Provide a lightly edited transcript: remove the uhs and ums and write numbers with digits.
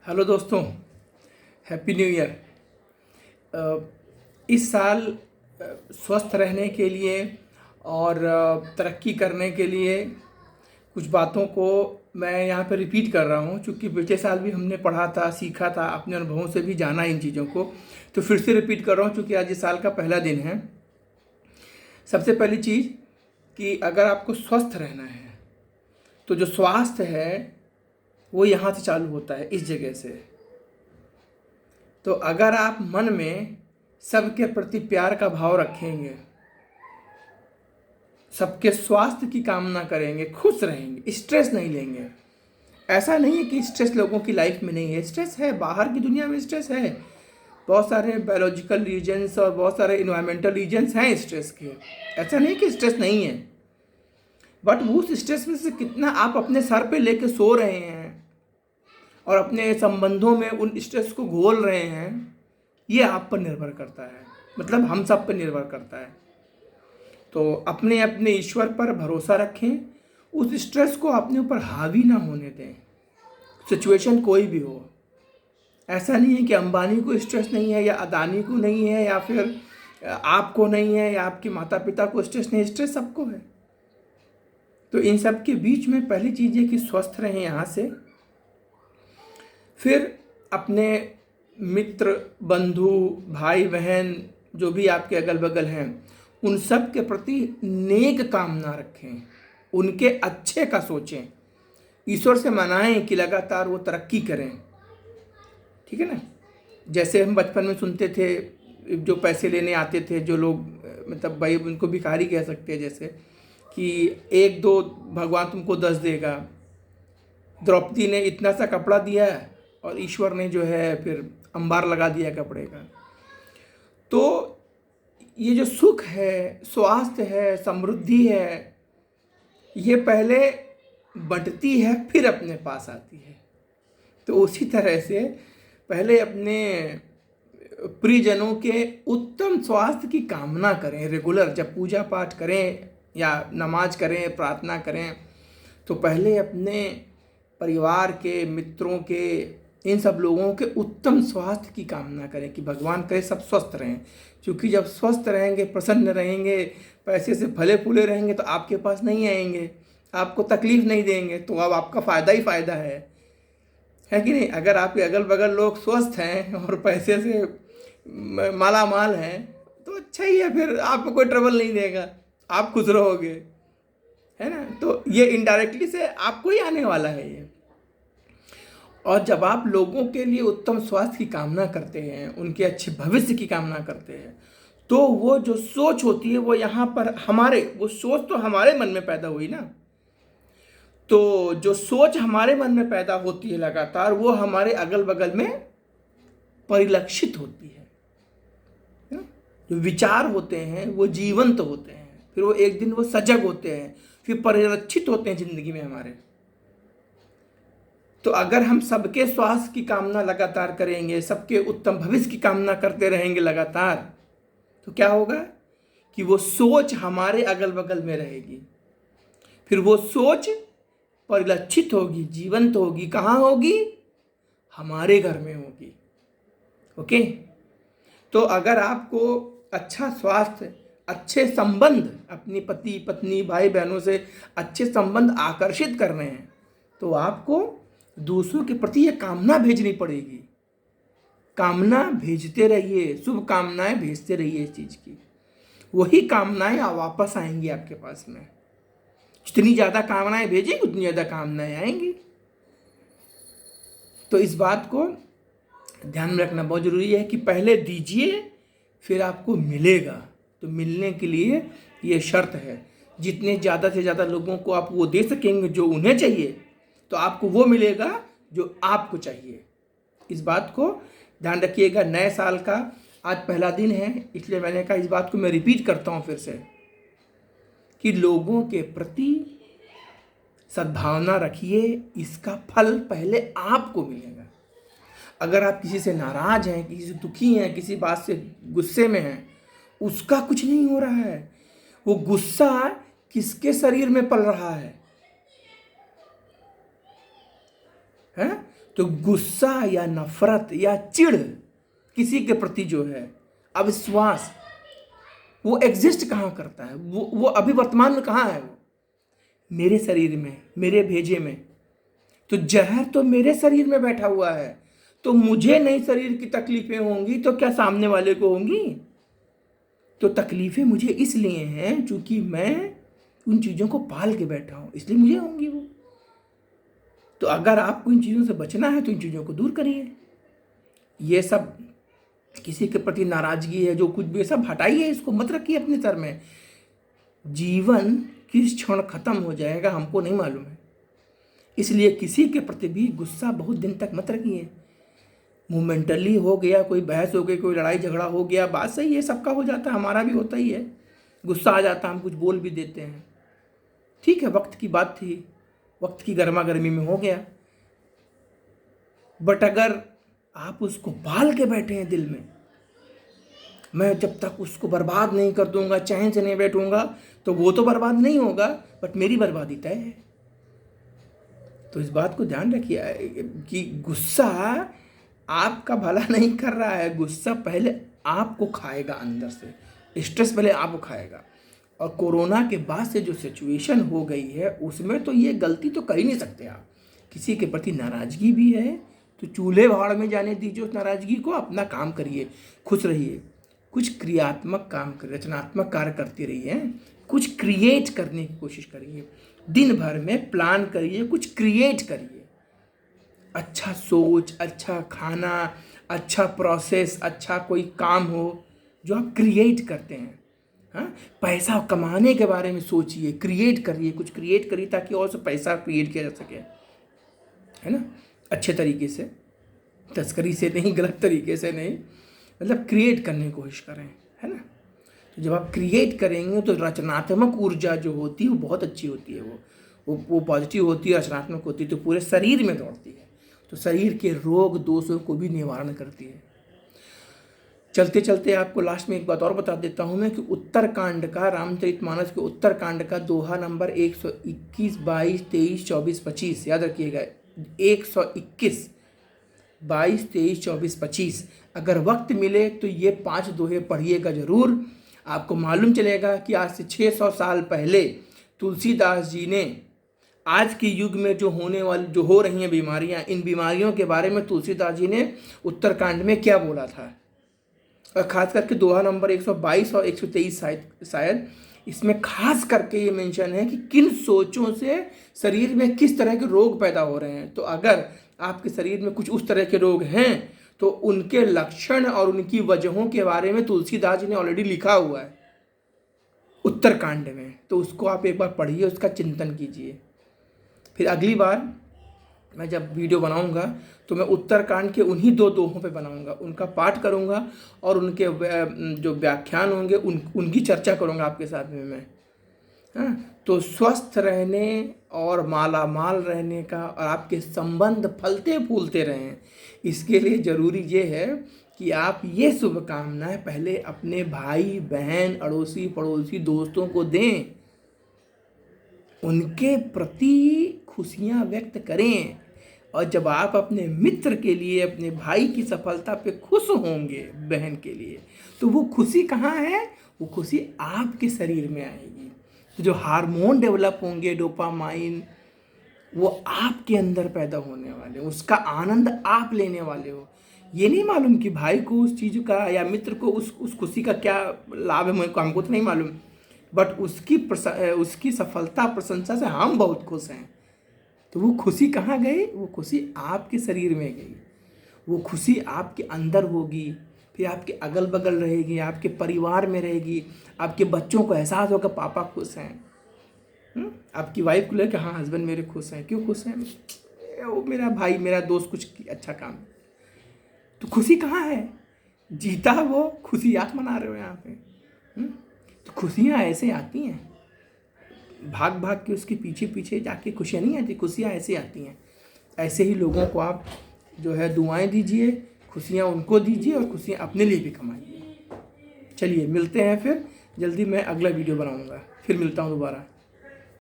Hello दोस्तों, happy new year. इस साल स्वस्थ रहने के लिए और तरक्की करने के लिए कुछ बातों को मैं यहाँ पर रिपीट कर रहा हूँ, क्योंकि पिछले साल भी हमने पढ़ा था, सीखा था, अपने अनुभवों से भी जाना इन चीज़ों को। तो फिर से रिपीट कर रहा हूँ क्योंकि आज इस साल का पहला दिन है। सबसे पहली चीज़ कि अगर आपको स्वस्थ रहना है तो जो स्वास्थ्य है वो यहाँ से चालू होता है, इस जगह से। तो अगर आप मन में सबके प्रति प्यार का भाव रखेंगे, सबके स्वास्थ्य की कामना करेंगे, खुश रहेंगे, स्ट्रेस नहीं लेंगे। ऐसा नहीं है कि स्ट्रेस लोगों की लाइफ में नहीं है, स्ट्रेस है, बाहर की दुनिया में स्ट्रेस है। बहुत सारे बायोलॉजिकल रीजन्स और बहुत सारे इन्वायरमेंटल रीजन्स हैं स्ट्रेस के। ऐसा नहीं कि स्ट्रेस नहीं है, बट उस स्ट्रेस में से कितना आप अपने सर पे लेके सो रहे हैं और अपने संबंधों में उन स्ट्रेस को घोल रहे हैं, ये आप पर निर्भर करता है। मतलब हम सब पर निर्भर करता है। तो अपने अपने ईश्वर पर भरोसा रखें, उस स्ट्रेस को अपने ऊपर हावी ना होने दें, सिचुएशन कोई भी हो। ऐसा नहीं है कि अंबानी को स्ट्रेस नहीं है या अदानी को नहीं है या फिर आपको नहीं है या आपके माता पिता को स्ट्रेस नहीं है, स्ट्रेस सबको है। तो इन सब के बीच में पहली चीज़ है कि स्वस्थ रहें यहाँ से। फिर अपने मित्र, बंधु, भाई बहन जो भी आपके अगल बगल हैं, उन सब के प्रति नेक कामना रखें, उनके अच्छे का सोचें, ईश्वर से मनाएं कि लगातार वो तरक्की करें। ठीक है ना। जैसे हम बचपन में सुनते थे, जो पैसे लेने आते थे जो लोग, मतलब भाई उनको भिखारी कह सकते हैं, जैसे कि 1-2 भगवान तुमको 10 देगा। द्रौपदी ने इतना सा कपड़ा दिया और ईश्वर ने जो है फिर अंबार लगा दिया कपड़े का। तो ये जो सुख है, स्वास्थ्य है, समृद्धि है, ये पहले बंटती है फिर अपने पास आती है। तो उसी तरह से पहले अपने प्रियजनों के उत्तम स्वास्थ्य की कामना करें। रेगुलर जब पूजा पाठ करें या नमाज करें, प्रार्थना करें, तो पहले अपने परिवार के, मित्रों के, इन सब लोगों के उत्तम स्वास्थ्य की कामना करें कि भगवान करे सब स्वस्थ रहें। क्योंकि जब स्वस्थ रहेंगे, प्रसन्न रहेंगे, पैसे से फले फूले रहेंगे तो आपके पास नहीं आएंगे, आपको तकलीफ नहीं देंगे, तो अब आपका फ़ायदा ही फ़ायदा है कि नहीं। अगर आपके अगल बगल लोग स्वस्थ हैं और पैसे से माला माल हैं तो अच्छा ही है, फिर आपको कोई ट्रबल नहीं देगा, आप खुश रहोगे, है ना। तो ये इनडायरेक्टली से आपको ही आने वाला है ये। और जब आप लोगों के लिए उत्तम स्वास्थ्य की कामना करते हैं, उनके अच्छे भविष्य की कामना करते हैं, तो वो जो सोच होती है वो यहाँ पर वो सोच तो हमारे मन में पैदा हुई ना। तो जो सोच हमारे मन में पैदा होती है लगातार, वो हमारे अगल बगल में परिलक्षित होती है ना? जो विचार होते हैं वो जीवंत होते हैं, फिर वो एक दिन वो सजग होते हैं, फिर परिलक्षित होते हैं जिंदगी में हमारे। तो अगर हम सबके स्वास्थ्य की कामना लगातार करेंगे, सबके उत्तम भविष्य की कामना करते रहेंगे लगातार, तो क्या होगा कि वो सोच हमारे अगल बगल में रहेगी। फिर वो सोच परिलक्षित होगी, जीवंत होगी। कहाँ होगी? हमारे घर में होगी। ओके। तो अगर आपको अच्छा स्वास्थ्य, अच्छे संबंध, अपनी पति पत्नी, भाई बहनों से अच्छे संबंध आकर्षित करने हैं, तो आपको दूसरों के प्रति यह कामना भेजनी पड़ेगी। कामना भेजते रहिए, शुभ कामनाएं भेजते रहिए इस चीज़ की। वही कामनाएं वापस आएंगी आपके पास में। जितनी ज़्यादा कामनाएं भेजेंगे उतनी ज़्यादा कामनाएं आएंगी। तो इस बात को ध्यान में रखना बहुत ज़रूरी है कि पहले दीजिए फिर आपको मिलेगा। तो मिलने के लिए ये शर्त है, जितने ज़्यादा से ज़्यादा लोगों को आप वो दे सकेंगे जो उन्हें चाहिए, तो आपको वो मिलेगा जो आपको चाहिए। इस बात को ध्यान रखिएगा। नए साल का आज पहला दिन है, इसलिए मैंने कहा इस बात को मैं रिपीट करता हूँ फिर से कि लोगों के प्रति सद्भावना रखिए, इसका फल पहले आपको मिलेगा। अगर आप किसी से नाराज हैं, किसी से दुखी हैं, किसी बात से गुस्से में हैं, उसका कुछ नहीं हो रहा है। वो गुस्सा किसके शरीर में पल रहा है? तो गुस्सा या नफरत या चिढ़ किसी के प्रति जो है, अविश्वास, वो एग्जिस्ट कहाँ करता है? वो अभी वर्तमान में कहाँ है? वो मेरे शरीर में, मेरे भेजे में। तो जहर तो मेरे शरीर में बैठा हुआ है, तो मुझे नहीं शरीर की तकलीफें होंगी तो क्या सामने वाले को होंगी? तो तकलीफें मुझे इसलिए हैं क्योंकि मैं उन चीज़ों को पाल के बैठा हूँ, इसलिए मुझे होंगी वो। तो अगर आपको इन चीज़ों से बचना है तो इन चीज़ों को दूर करिए। ये सब किसी के प्रति नाराजगी है, जो कुछ भी, सब हटाइए, इसको मत रखिए अपने सर में। जीवन किस क्षण खत्म हो जाएगा हमको नहीं मालूम है, इसलिए किसी के प्रति भी गुस्सा बहुत दिन तक मत रखिए। मोमेंटली हो गया, कोई बहस हो गई, कोई लड़ाई झगड़ा हो गया, बात सही है, सबका हो जाता है, हमारा भी होता ही है, गुस्सा आ जाता है, हम कुछ बोल भी देते हैं, ठीक है, वक्त की बात थी, वक्त की गर्मा गर्मी में हो गया। बट अगर आप उसको पाल के बैठे हैं दिल में, मैं जब तक उसको बर्बाद नहीं कर दूंगा, चैन से नहीं बैठूंगा, तो वो तो बर्बाद नहीं होगा, बट मेरी बर्बादी तय है। तो इस बात को ध्यान रखिए कि गुस्सा आपका भला नहीं कर रहा है, गुस्सा पहले आपको खाएगा अंदर से, स्ट्रेस पहले आपको खाएगा। और कोरोना के बाद से जो सिचुएशन हो गई है उसमें तो ये गलती तो कर ही नहीं सकते आप। किसी के प्रति नाराज़गी भी है तो चूल्हे भाड़ में जाने दीजिए उस नाराज़गी को, अपना काम करिए, खुश रहिए, कुछ क्रियात्मक काम करिए, रचनात्मक कार्य करते रहिए, कुछ क्रिएट करने की कोशिश करिए, दिन भर में प्लान करिए, कुछ क्रिएट करिए, अच्छा सोच, अच्छा खाना, अच्छा प्रोसेस, अच्छा कोई काम हो जो आप क्रिएट करते हैं। हाँ, पैसा कमाने के बारे में सोचिए, क्रिएट करिए, कुछ क्रिएट करिए ताकि और से पैसा क्रिएट किया जा सके, है ना, अच्छे तरीके से, तस्करी से नहीं, गलत तरीके से नहीं, मतलब क्रिएट करने की कोशिश करें, है ना। तो जब आप क्रिएट करेंगे तो रचनात्मक ऊर्जा जो होती है वो बहुत अच्छी होती है, वो पॉजिटिव होती है, रचनात्मक होती है, तो पूरे शरीर में दौड़ती है, तो शरीर के रोग दोषों को भी निवारण करती है। चलते चलते आपको लास्ट में एक बात और बता देता हूँ मैं कि उत्तरकांड का, रामचरितमानस के उत्तरकांड का दोहा नंबर 121, 22, 23, 24, 25 याद रखिएगा, 121, 22, 23, 24, 25। अगर वक्त मिले तो ये 5 दोहे पढ़िएगा ज़रूर, आपको मालूम चलेगा कि आज से 600 साल पहले तुलसीदास जी ने आज के युग में जो हो रही हैं बीमारियां, इन बीमारियों के बारे में तुलसीदास जी ने उत्तरकांड में क्या बोला था। और ख़ास करके दोहा नंबर 122 और 123 शायद इसमें खास करके ये मेंशन है कि किन सोचों से शरीर में किस तरह के रोग पैदा हो रहे हैं। तो अगर आपके शरीर में कुछ उस तरह के रोग हैं तो उनके लक्षण और उनकी वजहों के बारे में तुलसीदास जी ने ऑलरेडी लिखा हुआ है उत्तरकांड में, तो उसको आप एक बार पढ़िए, उसका चिंतन कीजिए। फिर अगली बार मैं जब वीडियो बनाऊंगा तो मैं उत्तरकांड के उन्हीं 2 दोहों पे बनाऊंगा, उनका पाठ करूंगा और उनके जो व्याख्यान होंगे उनकी चर्चा करूंगा आपके साथ में मैं। हाँ, तो स्वस्थ रहने और मालामाल रहने का और आपके संबंध फलते फूलते रहें, इसके लिए ज़रूरी ये है कि आप ये शुभकामनाएं पहले अपने भाई बहन, अड़ोसी पड़ोसी, दोस्तों को दें, उनके प्रति खुशियां व्यक्त करें। और जब आप अपने मित्र के लिए, अपने भाई की सफलता पे खुश होंगे, बहन के लिए, तो वो खुशी कहाँ है? वो खुशी आपके शरीर में आएगी। तो जो हार्मोन डेवलप होंगे, डोपामाइन, वो आपके अंदर पैदा होने वाले, उसका आनंद आप लेने वाले हो। ये नहीं मालूम कि भाई को उस चीज़ का या मित्र को उस खुशी का क्या लाभ है, हमको तो नहीं मालूम, बट उसकी सफलता प्रशंसा से हम बहुत खुश हैं। तो वो खुशी कहाँ गई? वो खुशी आपके शरीर में गई, वो खुशी आपके अंदर होगी, फिर आपके अगल बगल रहेगी, आपके परिवार में रहेगी, आपके बच्चों को एहसास होगा पापा खुश हैं, आपकी वाइफ को लेकर हाँ हस्बैंड मेरे खुश हैं। क्यों खुश हैं? वो मेरा भाई, मेरा दोस्त कुछ अच्छा काम। तो खुशी कहाँ है? जीता वो खुशी आप मना रहे हो यहाँ पे। तो खुशियाँ ऐसे आती हैं, भाग भाग के उसके पीछे पीछे जाके खुशियाँ नहीं आती, खुशियाँ ऐसे आती हैं। ऐसे ही लोगों को आप जो है दुआएं दीजिए, खुशियाँ उनको दीजिए और खुशियाँ अपने लिए भी कमाइए। चलिए मिलते हैं फिर जल्दी, मैं अगला वीडियो बनाऊंगा, फिर मिलता हूँ दोबारा।